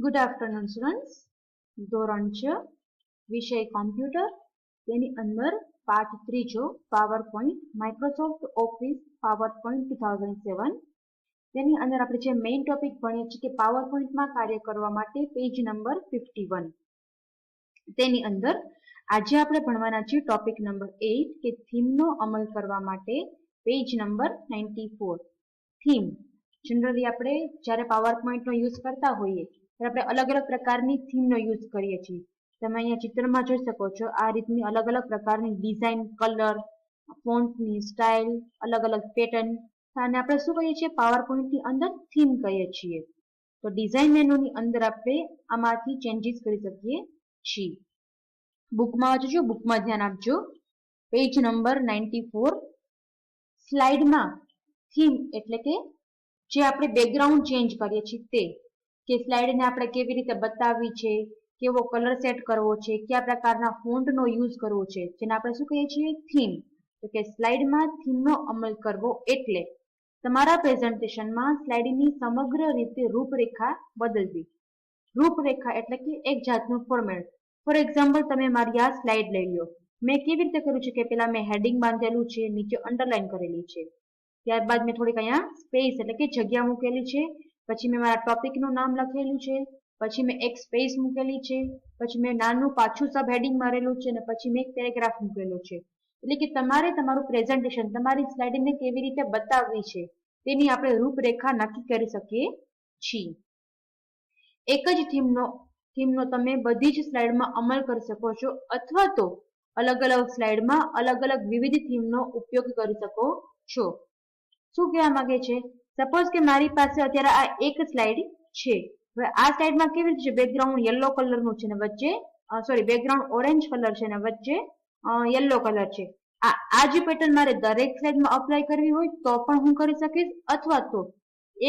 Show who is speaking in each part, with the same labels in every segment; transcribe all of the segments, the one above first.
Speaker 1: Good afternoon students. ધોરણ 6 વિષય computer, તેની અંદર પાઠ ત્રીજો power point, Microsoft office power point 2007. તેની અંદર આપણે જે મેઇન ટોપિક ભણીએ છીએ કે પાવર પોઈન્ટમાં કાર્ય કરવા માટે પેજ નંબર 51. તેની અંદર આજે આપણે ભણવાના છીએ ટોપિક નંબર 8 કે થીમનો અમલ કરવા માટે પેજ નંબર 94. થીમ જનરલી આપણે જ્યારે પાવર પોઈન્ટનો યુઝ કરતા હોઈએ આપણે અલગ અલગ પ્રકારની થીમનો યુઝ કરીએ છીએ. તમે અહીંયા ચિત્રમાં જોઈ શકો છો આ રીતની અલગ અલગ પ્રકારની ડિઝાઇન, કલર, ફોન્ટની સ્ટાઇલ, અલગ અલગ પેટર્ન, અને આપણે શું કહીએ છીએ પાવર પોઈન્ટની અંદર થીમ કહીએ છીએ. તો ડિઝાઇન મેનુની અંદર આપણે આમાંથી ચેન્જીસ કરી શકીએ છીએ. બુકમાં વાંચજો, બુકમાં ધ્યાન આપજો. Page number 94. સ્લાઇડમાં થીમ એટલે કે જે આપણે બેકગ્રાઉન્ડ ચેન્જ કરીએ છીએ તે કે સ્લાઇડને આપણે કેવી રીતે બતાવવી છે, કેવો કલર સેટ કરવો છે, કયા પ્રકારના ફોન્ટનો યુઝ કરવો છે, જેને આપણે શું કહીએ છીએ થીમ. તો કે સ્લાઇડમાં થીમનો અમલ કરવો એટલે તમારા પ્રેઝન્ટેશનમાં સ્લાઇડની સમગ્ર રીતે રૂપરેખા બદલવી. રૂપરેખા એટલે કે એક જાતનું ફોર્મેટ. ફોર એક્ઝામ્પલ તમે મારી આ સ્લાઇડ લઈ લો. મેં કેવી રીતે કર્યું છે કે પેલા મેં હેડિંગ બાંધેલું છે, નીચે અંડરલાઈન કરેલી છે, ત્યારબાદ મેં થોડીક અહીંયા સ્પેસ એટલે કે જગ્યા મૂકેલી છે, પછી મેં મારા ટોપિકનું નામ લખેલું છે, પછી મેં એક સ્પેસ મૂકેલી છે, પછી મેં નાનું પાછું સબ હેડિંગ મારેલું છે, અને પછી મેં એક પેરેગ્રાફ મૂકેલો છે. એટલે કે તમારે તમારું પ્રેઝન્ટેશન, તમારી સ્લાઇડને કેવી રીતે બતાવવી છે તેની આપણે રૂપરેખા નક્કી કરી શકીએ છીએ. એક જ થીમનો તમે બધી જ સ્લાઇડમાં અમલ કરી શકો છો, અથવા તો અલગ અલગ સ્લાઇડમાં અલગ અલગ વિવિધ થીમનો ઉપયોગ કરી શકો છો. શું કહેવા માંગે છે? સપોઝ કે મારી પાસે અત્યારે આ એક સ્લાઇડ છે. હવે આ સ્લાઇડમાં કેવી રીતે છે, બેકગ્રાઉન્ડ યલો કલરનું છે ને વચ્ચે બેકગ્રાઉન્ડ ઓરેન્જ કલર છે ને વચ્ચે યલો કલર છે. આ જ પેટર્ન મારે દરેક સ્લાઇડમાં અપ્લાય કરવી હોય તો પણ હું કરી શકીશ, અથવા તો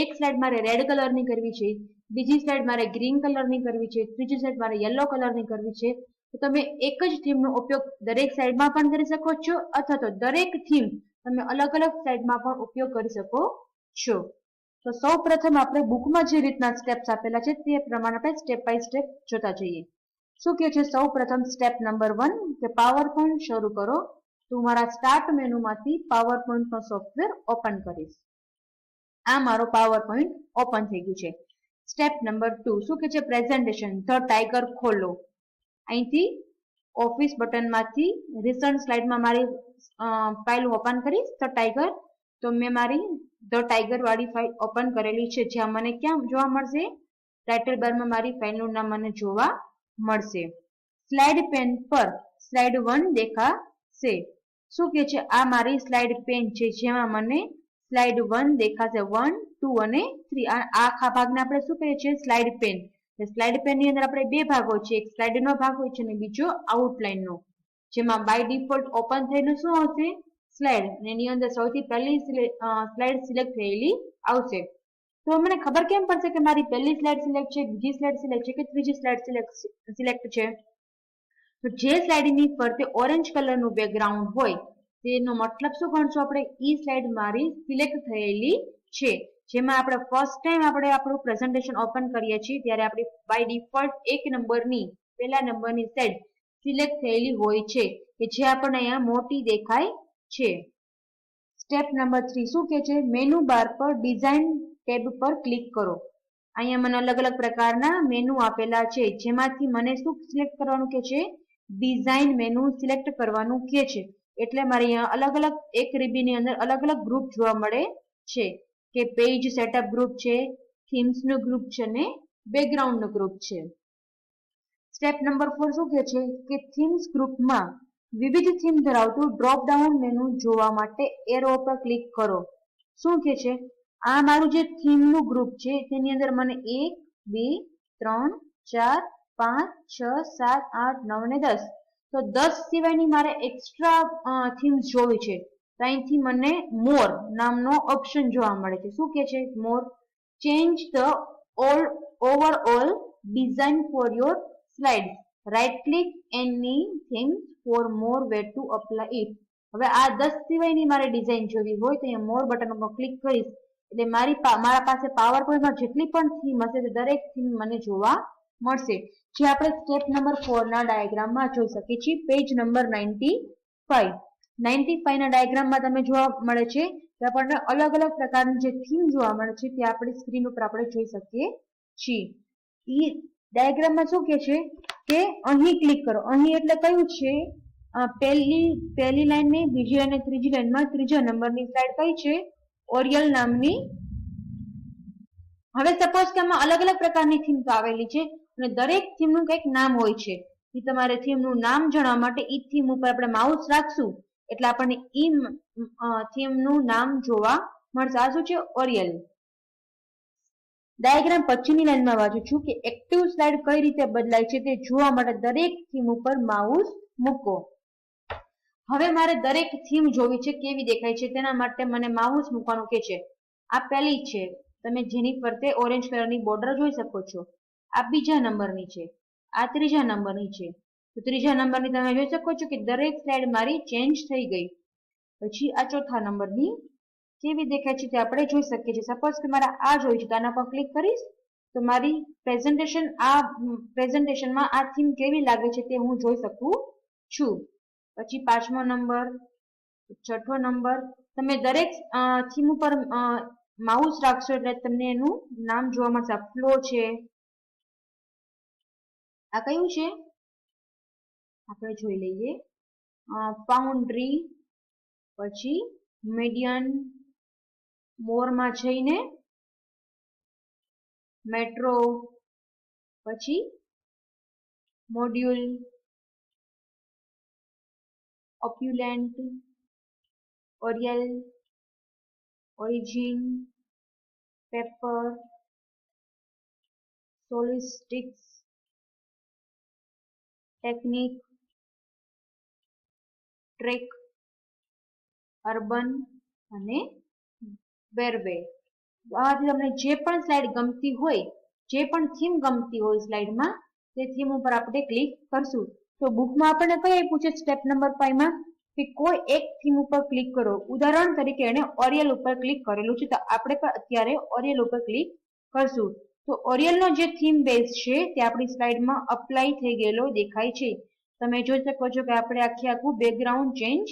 Speaker 1: એક સ્લાઇડ મારે રેડ કલરની કરવી છે, બીજી સ્લાઇડ મારે ગ્રીન કલરની કરવી છે, ત્રીજી સ્લાઇડ મારે યલો કલરની કરવી છે. તો તમે એક જ થીમનો ઉપયોગ દરેક સ્લાઇડમાં પણ કરી શકો છો, અથવા તો દરેક થીમ તમે અલગ અલગ સ્લાઇડમાં પણ ઉપયોગ કરી શકો છો. તો સૌ પ્રથમ આપણે બુકમાં જે રીતના સ્ટેપ્સ આપેલા છે તે પ્રમાણે આપણે સ્ટેપ બાય સ્ટેપ જોતા જઈએ. શું કહે છે? સૌ પ્રથમ સ્ટેપ નંબર 1 કે પાવર પોઈન્ટ શરૂ કરો. હું મારા સ્ટાર્ટ મેનુમાંથી પાવર પોઈન્ટનો સોફ્ટવેર ઓપન કરીશ. આ મારો પાવર પોઈન્ટ ઓપન થઈ ગયું છે. સ્ટેપ નંબર 2 શું કહે છે? પ્રેઝન્ટેશન ધ ટાઈગર ખોલો. અહીંથી ઓફિસ બટનમાંથી રિસન્ટ સ્લાઇડમાં મારી ફાઇલ ઓપન કરીશ ધ ટાઈગર. તો મેં મારી ધ ટાઈગર વાળી ફાઇલ ઓપન કરેલી છે, જ્યાં મને ક્યાં જોવા મળશે? ટાઇટલ બારમાં મારી ફાઇલનું નામ મને જોવા મળશે. સ્લાઇડ પેન પર સ્લાઇડ 1 દેખાશે. શું કે છે? આ મારી સ્લાઇડ પેન છે, જેમાં મને સ્લાઇડ 1 દેખાશે, 1, 2 અને 3. આ આખા ભાગને આપણે શું કહીએ છીએ? Slide pen. સ્લાઇડ પેનની અંદર આપણે બે ભાગ હોય છે, એક સ્લાઇડનો ભાગ હોય છે અને બીજો આઉટલાઇનનો. જેમાં બાય ડિફોલ્ટ ઓપન થયેલું શું આવશે? સ્લાઇડ. એની અંદર સૌથી પહેલી સ્લાઇડ સિલેક્ટ થયેલી આવશે. તો મને ખબર કેમ પડશે કે મારી પહેલી સ્લાઇડ સિલેક્ટ છે, બીજી સ્લાઇડ સિલેક્ટ છે કે ત્રીજી સ્લાઇડ સિલેક્ટ છે? તો જે સ્લાઇડની ફરતે ઓરેન્જ કલરનું બેકગ્રાઉન્ડ હોય તેનો મતલબ શું ગણશું આપણે? ઈ સ્લાઇડ મારી સિલેક્ટ થયેલી છે. જેમાં આપણે ફર્સ્ટ ટાઈમ આપણે આપણું પ્રેઝન્ટેશન ઓપન કરીએ છીએ ત્યારે આપણી બાય ડિફોલ્ટ પહેલા નંબરની સ્લાઇડ સિલેક્ટ થયેલી હોય છે, કે જે આપણને અહીંયા મોટી દેખાય છે. સ્ટેપ નંબર 3 શું કે છે? મેનુ બાર પર ડિઝાઇન ટેબ પર ક્લિક કરો. અહીંયા મને અલગ અલગ પ્રકારના મેનુ આપેલા છે, જેમાંથી મને શું સિલેક્ટ કરવાનું કે છે? ડિઝાઇન મેનુ સિલેક્ટ કરવાનું કે છે. એટલે મારે અહીંયા અલગ અલગ એક રીબીની અંદર અલગ અલગ ગ્રુપ જોવા મળે છે, કે પેજ સેટઅપ ગ્રુપ છે, થીમ્સનું ગ્રુપ છે અને બેકગ્રાઉન્ડનું ગ્રુપ છે. સ્ટેપ નંબર 4 શું કહે છે? કે થીમ્સ ગ્રુપમાં વિવિધ થીમ ધરાવતું ડ્રોપ ડાઉન મેનુ જોવા માટે એરો પર ક્લિક કરો. શું કહે છે? આ મારું જે થીમનું ગ્રુપ છે તેની અંદર મને 1, 2, 3, 4, 5, 6, 7, 8, 9 અને 10. તો 10 સિવાયની મારે એક્સ્ટ્રા થીમ્સ જોવી છે. તો અહીંથી મને મોર નામનો ઓપ્શન જોવા મળે છે. શું કે છે? More. Change the overall design for your slides. Right click any themes for more way to apply it. હવે આ 10 સિવાયની મારે ડિઝાઇન જોવી હોય તો અહીંયા મોર બટન ઉપર ક્લિક કરીશ એટલે મારા પાસે પાવર પોઈન્ટમાં જેટલી પણ થીમ હશે તે દરેક થીમ મને જોવા મળશે, જે આપણે સ્ટેપ નંબર 4 ના ડાયાગ્રામમાં જોઈ શકીએ છીએ. પેજ નંબર 95 ના ડાયાગ્રામમાં તમે જોવા મળે છે કે આપણને અલગ અલગ પ્રકારની જે થીમ જોવા મળે છે તે આપણી સ્ક્રીન ઉપર આપણે જોઈ શકીએ છીએ. ઈ ડાયાગ્રામમાં શું કહે છે કે અહીં ક્લિક કરો. અહીં એટલે કયું છે? પહેલી લાઈન ને બીજી અને ત્રીજી લાઈનમાં ત્રીજા નંબરની સ્લાઇડ કઈ છે? ઓરિયલ નામની. હવે સપોઝ કે આમાં અલગ અલગ પ્રકારની થીમ તો આવેલી છે અને દરેક થીમનું કંઈક નામ હોય છે. એ તમારે થીમનું નામ જાણવા માટે ઈ થીમ ઉપર આપણે માઉસ રાખશું એટલે આપણને ઈ થીમનું નામ જોવા મળશે. આ શું છે? ઓરિયલ. ડાયાગ્રામ પછીની લાઈનમાં વાંચું છું કે એક્ટિવ સ્લાઇડ કઈ રીતે બદલાય છે તે જોવા માટે દરેક થીમ ઉપર માઉસ મૂકો. હવે મારે દરેક થીમ જોવી છે કેવી દેખાય છે તેના માટે મને માઉસ મૂકવાનું કે છે. આ પહેલી છે, તમે જેની ફરતે ઓરેન્જ કલરની બોર્ડર જોઈ શકો છો. આ બીજા નંબરની છે, આ ત્રીજા નંબરની છે. તો ત્રીજા નંબરની તમે જોઈ શકો છો કે દરેક સ્લાઇડ મારી ચેન્જ થઈ ગઈ. પછી આ ચોથા નંબરની કેવી દેખાય છે તે આપણે જોઈ શકીએ છીએ. સપોઝ કે મારે આ જોઈ છે તો આના પર ક્લિક કરીશ તો મારી પ્રેઝન્ટેશનમાં આ થીમ કેવી લાગે છે તે હું જોઈ શકું છું. પછી પાંચમો નંબર, છઠ્ઠો નંબર. તમે દરેક થીમ ઉપર માઉસ રાખશો એટલે તમને એનું નામ જોવા મળશે. ફ્લો છે, આ કયું છે આપણે જોઈ લઈએ. બાઉન્ડ્રી, પછી મીડિયન, મોરમાં જઈને મેટ્રો, પછી Module, Opulent, Oriel, Origin, Paper, Solstice, Technic, Trek, Urban અને વેરવે. આથી તમને જે પણ સ્લાઇડ ગમતી હોય, જે પણ થીમ ગમતી હોય સ્લાઇડમાં તે થીમ ઉપર આપણે ક્લિક કરશું. તો બુકમાં આપણને કઈ આપ્યું છે સ્ટેપ નંબર 5 માં કે કોઈ એક થીમ ઉપર ક્લિક કરો. ઉદાહરણ તરીકે એને ઓરિયલ ઉપર ક્લિક કરેલું છે તો આપણે પણ અત્યારે ઓરિયલ ઉપર ક્લિક કરશું. તો ઓરિયલનો જે થીમ બેઝ છે તે આપણી સ્લાઇડમાં અપ્લાય થઈ ગયેલો દેખાય છે. તમે જોઈ શકો છો કે આપણે આખું બેકગ્રાઉન્ડ ચેન્જ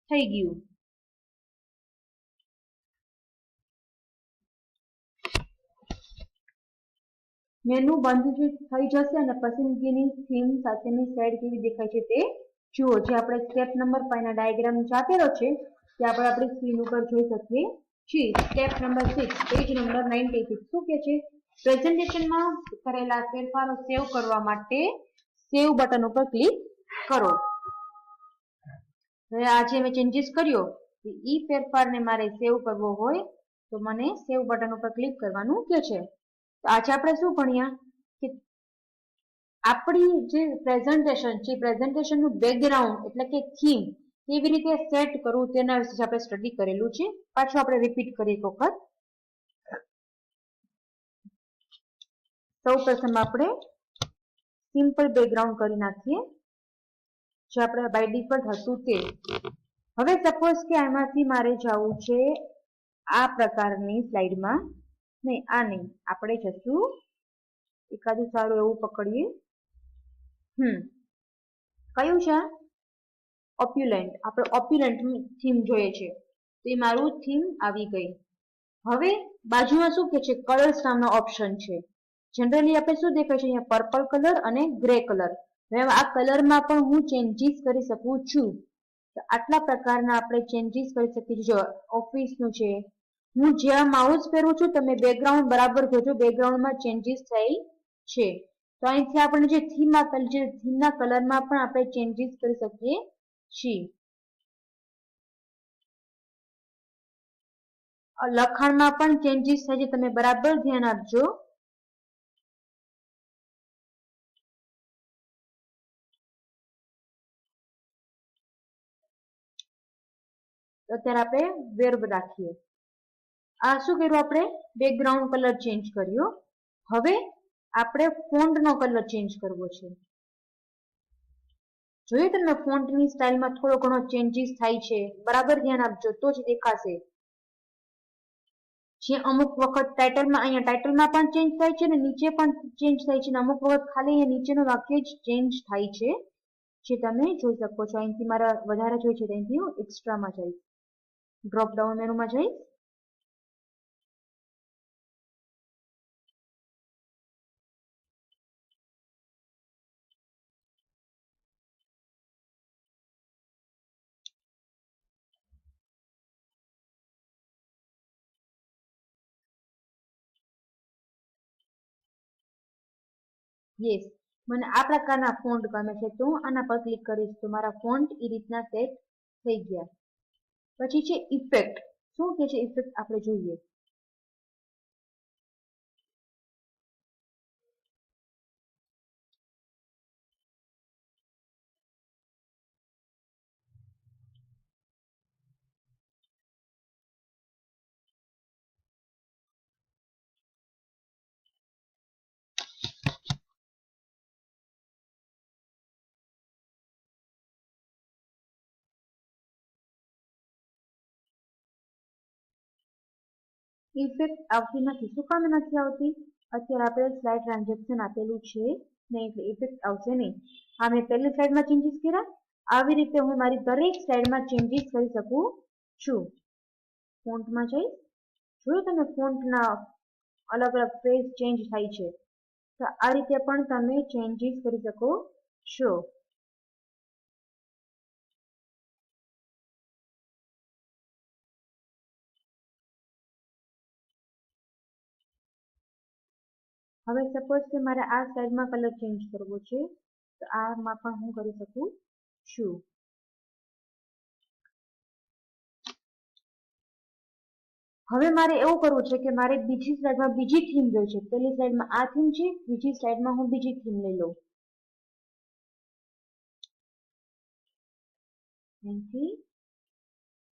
Speaker 1: થઈ ગયું. મેનુ બંધ થઈ જશે અને પસંદગીની થીમ સાથેની સ્લાઇડ કેવી દેખાય છે તે જુઓ. જે આપણે સ્ટેપ નંબર 5 ના ડાયાગ્રામ આપેલો છે તે આપણે આપણી સ્ક્રીન ઉપર જોઈ શકીએ છીએ. સ્ટેપ નંબર 6, પેજ નંબર 96 શું કહે છે? પ્રેઝન્ટેશનમાં કરેલા ફેરફારો સેવ કરવા માટે સેવ બટન ઉપર ક્લિક કરો. હવે આજે મેં ચેન્જીસ કર્યો, ઈ ફેરફારને મારે સેવ કરવો હોય તો મને સેવ બટન ઉપર ક્લિક કરવાનું કહે છે. તો આજે આપણે શું ભણ્યા કે આપણી જે પ્રેઝન્ટેશન છે, પ્રેઝન્ટેશનનું બેકગ્રાઉન્ડ એટલે કે થીમ કેવી રીતે સેટ કરવું તેના વિશે આપણે સ્ટડી કરેલું છે. પાછું આપણે રિપીટ કરીએ એક વખત. સૌ પ્રથમ આપણે સિમ્પલ બેકગ્રાઉન્ડ કરી નાખીએ જે આપણે બાય ડિફોલ્ટ હતું તે. હવે સપોઝ કે આમાંથી મારે જવું છે આ પ્રકારની સ્લાઇડમાં, નહીં આ નહીં, આપણે જશું એકાદું સારું એવું પકડીએ. કયું છે? ઓપ્યુલેન્ટ. આપણે ઓપ્યુલેન્ટ થીમ જોઈએ છે તો એ મારું થીમ આવી ગઈ. હવે બાજુમાં શું કે છે? કલર્સ નામનો ઓપ્શન છે. જનરલી આપણે શું દેખાય છે અહીંયા? પર્પલ કલર અને ગ્રે કલર. હવે આ કલરમાં પણ હું ચેન્જીસ કરી શકું છું. તો આટલા પ્રકારના આપણે ચેન્જીસ કરી શકીએ છીએ. જો ઓફિસનું છે, હું જ્યાં માઉસ ફેરવું છું તમે બેકગ્રાઉન્ડ બરાબર જોજો, બેકગ્રાઉન્ડમાં ચેન્જીસ થઈ છે. તો અહીંથી આપણે જે થીમ આપેલી છે થીમના કલરમાં પણ આપણે ચેન્જીસ કરી શકીએ છીએ. લખાણમાં પણ ચેન્જીસ થાય છે, તમે બરાબર ધ્યાન આપજો. અત્યારે આપણે વેર્બ રાખીએ. આ શું કર્યું? આપણે બેકગ્રાઉન્ડ કલર ચેન્જ કર્યો. હવે આપણે ફોન્ટનો કલર ચેન્જ કરવો છે. જોયું તમને ફોન્ટની સ્ટાઇલમાં થોડો ઘણો ચેન્જીસ થાય છે, બરાબર ધ્યાન આપજો તો જ દેખાશે. જે અમુક વખત ટાઇટલમાં અહીંયા ટાઇટલમાં પણ ચેન્જ થાય છે ને નીચે પણ ચેન્જ થાય છે ને અમુક વખત ખાલી અહીંયા નીચેનું વાક્ય જ ચેન્જ થાય છે, જે તમે જોઈ શકો છો. અહીંથી મારા વધારે જોઈએ છે ત્યાંથી હું એક્સ્ટ્રામાં જઈશ, ડ્રોપ ડાઉન મેનુમાં જઈશ. યસ, મને આ પ્રકારના ફોન્ટ ગમે છે તો હું આના પર ક્લિક કરીશ તો મારા ફોન્ટ એ રીતના સેટ થઈ ગયા. પછી છે ઇફેક્ટ. શું કે છે ઇફેક્ટ આપણે જોઈએ. ઇફેક્ટ આવતી નથી. શું કામ નથી આવતી? અત્યારે આપણે સ્લાઇડ ટ્રાન્ઝેક્શન આપેલું છે નહીં એટલે ઇફેક્ટ આવશે નહીં. આ મેં પહેલી સ્લાઇડમાં ચેન્જીસ કર્યા, આવી રીતે હું મારી દરેક સ્લાઇડમાં ચેન્જીસ કરી શકું છું. ફોન્ટમાં જઈ જોયું તમે ફોન્ટના અલગ અલગ પેજ ચેન્જ થાય છે, તો આ રીતે પણ તમે ચેન્જીસ કરી શકો છો. હવે સપોઝ કે મારે આ સ્લાઇડમાં કલર ચેન્જ કરવો છે તો આમાં પણ હું કરી શકું છું. હવે મારે એવું કરવું છે કે મારે બીજી સ્લાઇડમાં બીજી થીમ જોઈએ છે. પહેલી સ્લાઇડમાં આ થીમ છે, બીજી સ્લાઇડમાં હું બીજી થીમ લઈ લઉં. અહીંથી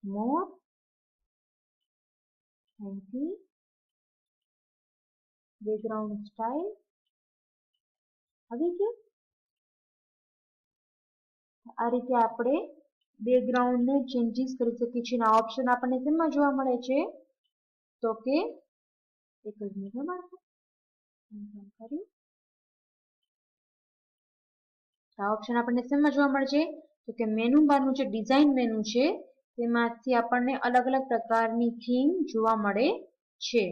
Speaker 1: મોર, અહીંથી બેકગ્રાઉન્ડ સ્ટાઇલ આવી ગયું. આ રીતે આપણે બેકગ્રાઉન્ડને ચેન્જીસ કરી શકીએ છીએ. આ ઓપ્શન આપણને શેમાં જોવા મળે છે તો કે એક જ મિનિટ બાળકો કર્યું. આ ઓપ્શન આપણને શેમાં જોવા મળે છે તો કે મેનુ બારનું જે ડિઝાઇન મેનુ છે તેમાંથી આપણને અલગ અલગ પ્રકારની થીમ જોવા મળે છે.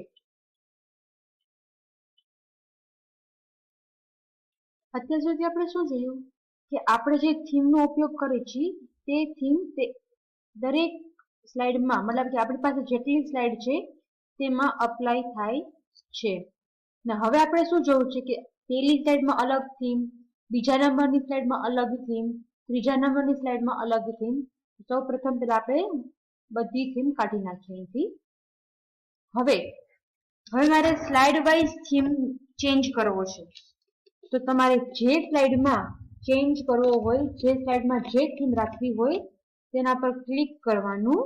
Speaker 1: અત્યાર સુધી આપણે શું જોયું કે આપણે જે થીમનો ઉપયોગ કરીએ છીએ તે થીમ દરેક સ્લાઇડમાં, મતલબ કે આપણી પાસે જેટલી સ્લાઇડ છે તેમાં અપ્લાય થાય છે. ને હવે આપણે શું જોવું છે કે પહેલી સ્લાઇડમાં અલગ થીમ, બીજા નંબરની સ્લાઇડમાં અલગ થીમ, ત્રીજા નંબરની સ્લાઇડમાં અલગ થીમ. સૌ પ્રથમ પહેલા આપણે બધી થીમ કાઢી નાખીએ અહીંથી. હવે મારે સ્લાઇડ વાઇઝ થીમ ચેન્જ કરવો છે તો તમારે જે સ્લાઇડમાં ચેન્જ કરવો હોય, જે સ્લાઇડમાં જે થીમ રાખવી હોય તેના પર ક્લિક કરવાનું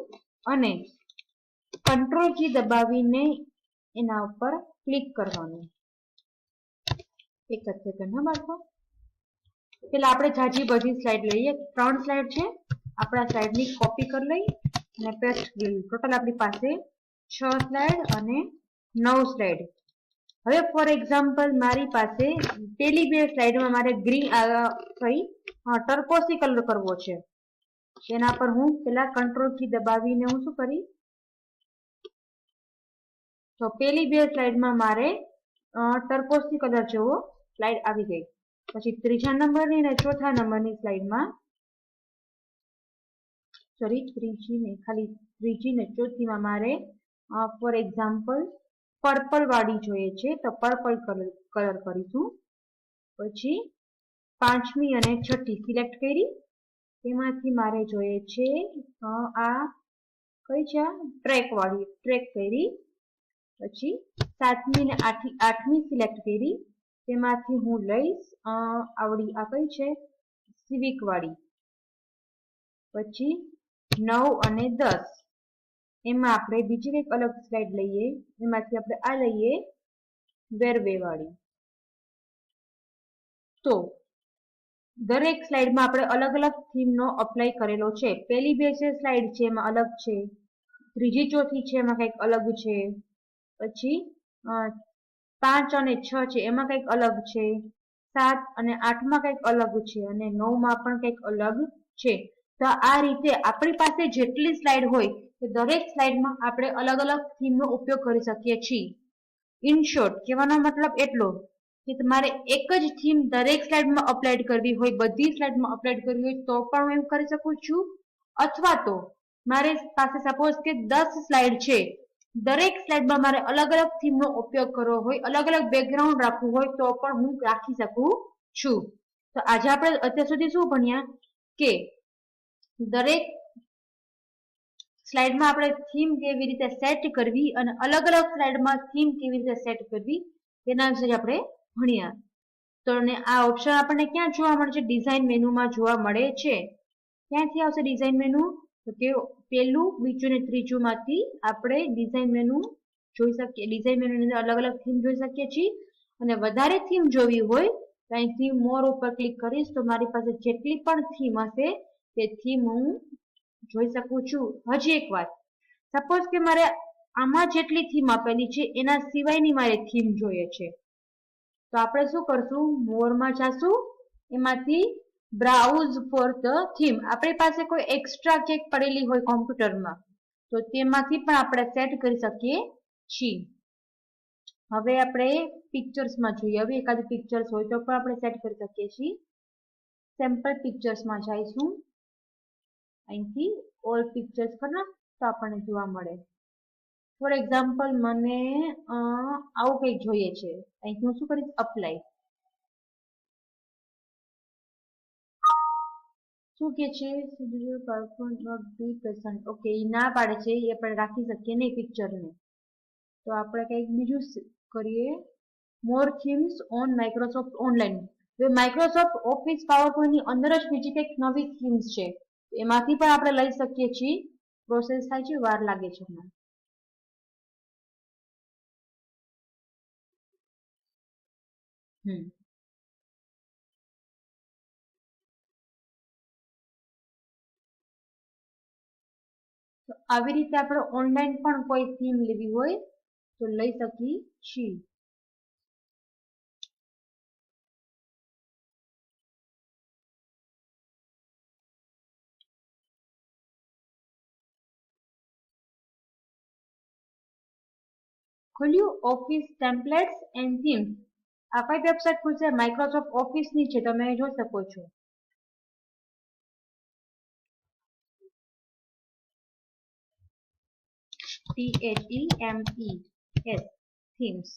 Speaker 1: અને કંટ્રોલ કી દબાવીને એના ઉપર ક્લિક કરવાનું. એક જ સેકન્ડ બાળકો. પેલા આપણે જાજી બધી સ્લાઇડ લઈએ. 3 સ્લાઇડ છે, આપણા સ્લાઇડની કોપી કરી લઈ અને પેસ્ટ કરી લઈએ. ટોટલ આપણી પાસે 6 સ્લાઇડ અને 9 સ્લાઇડ. હવે ફોર એક્ઝામ્પલ મારી પાસે પેલી બે સ્લાઇડમાં મારે ટર્કોસી કલર કરવો છે. તેના પર હું પેલા કંટ્રોલ કી દબાવીને હું શું કરી તો પેલી બે સ્લાઇડમાં મારે ટર્કોસી કલર જેવો સ્લાઇડ આવી ગઈ. પછી ત્રીજા નંબરની અને ચોથા નંબરની સ્લાઇડમાં ત્રીજી ને ચોથીમાં મારે ફોર એક્ઝામ્પલ પર્પલ વાળી જોઈએ છે તો પર્પલ કલર કરીશું. પછી પાંચમી અને છઠ્ઠી સિલેક્ટ કરી, તેમાંથી મારે જોઈએ છે આ કઈ છે ટ્રેક વાળી, ટ્રેક કરી. પછી સાતમી ને આઠમી સિલેક્ટ કરી, તેમાંથી હું લઈશ આવડી આ કઈ છે સિવિક વાળી. પછી 9 અને 10 એમાં આપણે બીજી એક અલગ સ્લાઇડ લઈએ, એમાંથી આપણે આ લઈએ વેરવે વાળી. તો દરેક સ્લાઇડમાં આપણે અલગ અલગ થીમનો અપ્લાય કરેલો છે. પહેલી બે જે સ્લાઇડ છે એમાં અલગ છે, ત્રીજી ચોથી છે એમાં કંઈક અલગ છે, પછી 5 અને 6 છે એમાં કંઈક અલગ છે, 7 અને 8 માં કંઈક અલગ છે અને 9 માં પણ કંઈક અલગ છે. તો આ રીતે આપણી પાસે જેટલી સ્લાઇડ હોય તો દરેક સ્લાઇડમાં આપણે અલગ અલગ થીમનો ઉપયોગ કરી શકીએ છીએ. ઇન શોર્ટ કહેવાનો મતલબ એટલો કે તમારે એક જ થીમ દરેક સ્લાઇડમાં અપ્લાઈડ કરવી હોય, બધી સ્લાઇડમાં અપ્લાઈડ કરવી હોય તો પણ હું એમ કરી શકું છું, અથવા તો મારે પાસે સપોઝ કે 10 સ્લાઇડ છે, દરેક સ્લાઇડમાં મારે અલગ અલગ થીમનો ઉપયોગ કરવો હોય, અલગ અલગ બેકગ્રાઉન્ડ રાખવું હોય તો પણ હું રાખી શકું છું. તો આજે આપણે અત્યાર સુધી શું ભણ્યા કે દરેક સ્લાઇડમાં આપણે થીમ કેવી રીતે સેટ કરવી અને અલગ અલગ સ્લાઇડમાં થીમ કેવી રીતે સેટ કરવી તેના વિશે આપણે ભણ્યા. તો આ ઓપ્શન આપણને ક્યાં જોવા મળે છે? ડિઝાઇન મેનુમાં જોવા મળે છે. ક્યાંથી આવશે ડિઝાઇન મેનુ? તો કે પહેલું, બીજું ને ત્રીજું માંથી આપણે ડિઝાઇન મેનુ જોઈ શકીએ. ડિઝાઇન મેનુની અંદર અલગ અલગ થીમ જોઈ શકીએ છીએ અને વધારે થીમ જોવી હોય તો અહીંથી મોર ઉપર ક્લિક કરીશ તો મારી પાસે જેટલી પણ થીમ હશે તે થીમ હું જોઈ શકું છું. હજી એક વાત, સપોઝ કે મારે આમાં જેટલી થીમ આપેલી છે એના સિવાયની મારે થીમ જોઈએ છે તો આપણે શું કરશું? મોરમાં જાશું, એમાંથી બ્રાઉઝ ફોર ધ થીમ. આપણી પાસે કોઈ એક્સ્ટ્રા ચેક પડેલી હોય કોમ્પ્યુટરમાં તો તેમાંથી પણ આપણે સેટ કરી શકીએ છીએ. હવે આપણે પિક્ચર્સમાં જોઈએ. હવે એકાદી પિક્ચર્સ હોય તો પણ આપણે સેટ કરી શકીએ છીએ. સેમ્પલ પિક્ચર્સમાં જઈશું, અહીંથી ઓલ પિક્ચર્સ પર તો આપણને જોવા મળે. ફોર એક્ઝામ્પલ મને આવું કંઈક જોઈએ છે, અહીંથી હું શું કરીશ? અપ્લાય. શું કે છે? Not be present. ઓકે, એ ના પાડે છે, એ આપણે રાખી શકીએ નહીં પિક્ચરને. તો આપણે કંઈક બીજું કરીએ. મોર થીમ્સ ઓન માઇક્રોસોફ્ટ ઓનલાઈન. હવે માઇક્રોસોફ્ટ ઓફિસ પાવરપોઈન્ટની અંદર જ બીજી કંઈક નવી થીમ્સ છે, એમાંથી પણ આપણે લઈ શકીએ છીએ. પ્રોસેસ થાય છે, વાર લાગે છે હમણાં. તો આવી રીતે આપણે ઓનલાઈન પણ કોઈ થીમ લેવી હોય તો લઈ શકીએ છીએ. ખોલ્યું ઓફિસ ટેમ્પલેટ્સ એન્ડ થીમ્સ. આ કઈ વેબસાઇટ ખુલશે? માઇક્રોસોફ્ટ ઓફિસની છે, તમે જોઈ શકો છો. THEMES themes.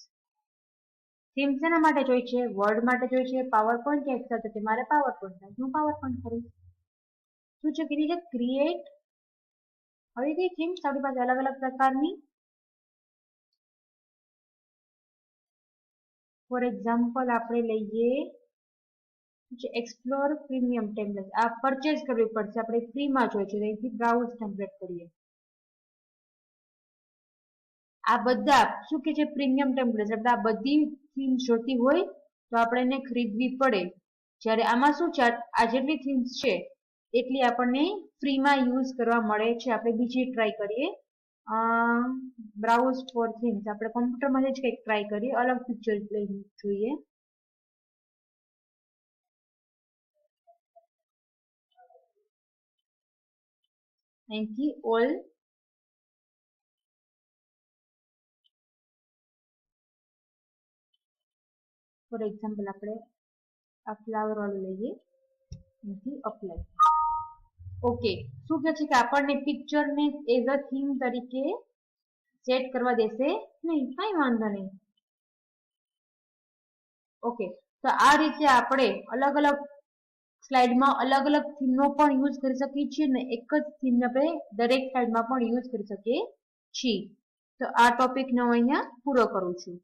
Speaker 1: થીમ્સ શેના માટે જોઈ છે? વર્ડ માટે જોઈ છે, પાવરપોઈન્ટ કે એક્સેલ? તો મારે પાવરપોઈન્ટ, હું પાવરપોઈન્ટ કરીશ. શું છે કીધી છે? ક્રિએટ. હવે કઈ થીમ્સ આપણી પાસે અલગ અલગ પ્રકારની. ફોર એક્ઝામ્પલ આપણે લઈએ એક્સપ્લોર પ્રીમિયમ ટેમ્પલેટ. આ પરચેઝ કરવી પડશે, આપણે ફ્રીમાં જોઈએ છે, અહીંથી બ્રાઉઝ ટેમ્પલેટ કરીએ. આ બધા શું કે છે? Premium template. એટલે આ બધી થીમ્સ જોતી હોય તો આપણે એને ખરીદવી પડે. જ્યારે આમાં શું છે, આ જેટલી થીમ્સ છે એટલી આપણને ફ્રીમાં યુઝ કરવા મળે છે. આપણે બીજી ટ્રાય કરીએ. Browse for themes. આપણે કોમ્પ્યુટરમાં જ કંઈક ટ્રાય કરીએ, અલગ પિક્ચર જોઈએ. અહીંથી ઓલ ફોર એક્ઝામ્પલ આપણે આ ફ્લાવર વાળું લઈએ, અહીંથી અપ્લાય. ઓકે, શું કે છે કે આપણને પિક્ચરને એઝ અ થીમ તરીકે સેટ કરવા દેશે નહીં. કઈ વાંધો નહીં. ઓકે, તો આ રીતે આપણે અલગ અલગ સ્લાઇડમાં અલગ અલગ થીમનો પણ યુઝ કરી શકીએ છીએ ને એક જ થીમને આપણે દરેક સ્લાઇડમાં પણ યુઝ કરી શકીએ છીએ. તો આ ટોપિકને હું અહીંયા પૂરો કરું છું.